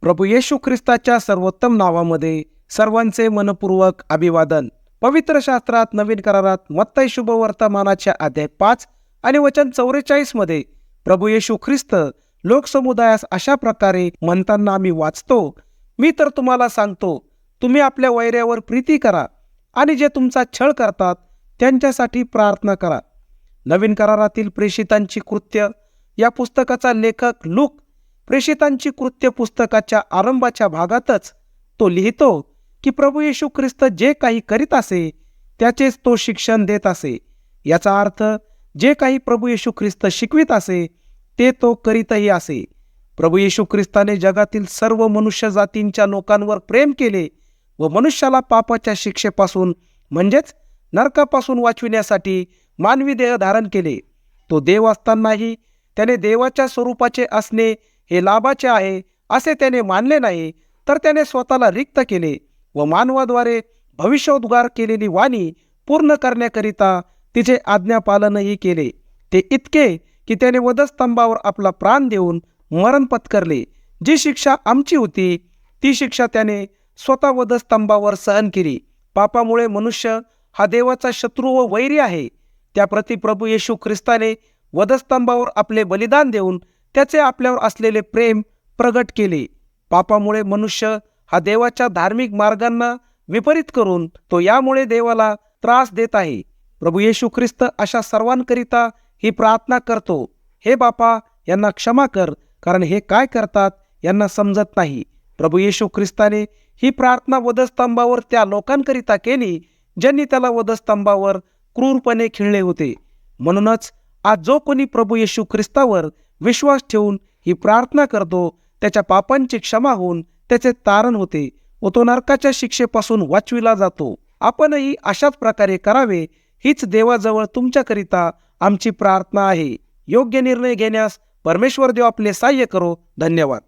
प्रभू येशू ख्रिस्ताच्या सर्वोत्तम नावामध्ये सर्वांचे मनपूर्वक अभिवादन। पवित्र शास्त्रात नवीन करारात मत्तई शुभवर्तमानाच्या अध्याय 5 आणि वचन 44 मध्ये प्रभू येशू ख्रिस्त लोकसमुदायास अशा प्रकारे म्हणताना आम्ही वाचतो, मी तर तुम्हाला सांगतो, तुम्ही आपल्या वैऱ्यावर प्रीती करा आणि जे तुमचा छळ करतात त्यांच्यासाठी प्रार्थना करा। नवीन करारातील प्रेषितांची कृत्य या पुस्तकाचा लेखक लूक प्रेषितांची कृत्य पुस्तकाच्या आरंभाच्या भागातच तो लिहितो की प्रभू येशू ख्रिस्त जे काही करीत असे त्याचेच तो शिक्षण देत असे। याचा अर्थ जे काही प्रभू येशू ख्रिस्त शिकवित असे ते तो करीतही असे। प्रभू येशू ख्रिस्ताने जगातील सर्व मनुष्य जातींच्या लोकांवर प्रेम केले व मनुष्याला पापाच्या शिक्षेपासून म्हणजेच नरकापासून वाचविण्यासाठी मानवी देह धारण केले। तो देव असतानाही त्याने देवाच्या स्वरूपाचे असणे हे लाभाचे आहे असे त्याने मानले नाही, तर त्याने स्वतःला रिक्त केले व मानवाद्वारे भविष्योद्गार केलेली वाणी पूर्ण करण्याकरिता तिचे आज्ञापालनही केले। ते इतके की त्याने वधस्तंभावर आपला प्राण देऊन मरण पत्करले। जी शिक्षा आमची होती ती शिक्षा त्याने स्वतः वधस्तंभावर सहन केली। पापामुळे मनुष्य हा देवाचा शत्रू व वैरी आहे, त्याप्रती प्रभू येशू ख्रिस्ताने वधस्तंभावर आपले बलिदान देऊन त्याचे आपल्यावर असलेले प्रेम प्रगट केले। पापामुळे मनुष्य हा देवाच्या धार्मिक मार्गांना विपरीत करून तो यामुळे देवाला त्रास देत आहे। प्रभू येशू ख्रिस्त अशा सर्वांकरिता ही प्रार्थना करतो, हे बापा, यांना क्षमा कर, कारण हे काय करतात यांना समजत नाही। प्रभू येशू ख्रिस्ताने ही प्रार्थना वधस्तंभावर त्या लोकांकरिता केली ज्यांनी त्याला वधस्तंभावर क्रूरपणे खिळले होते। म्हणूनच आज जो कोणी प्रभू येशू ख्रिस्तावर विश्वास ठेवून ही प्रार्थना करतो त्याच्या पापांची क्षमा होऊन त्याचे तारण होते व तो नरकाच्या शिक्षेपासून वाचविला जातो। आपणही अशाच प्रकारे करावे हीच देवाजवळ तुमच्याकरिता आमची प्रार्थना आहे। योग्य निर्णय घेण्यास परमेश्वर देव आपले सहाय्य करो। धन्यवाद।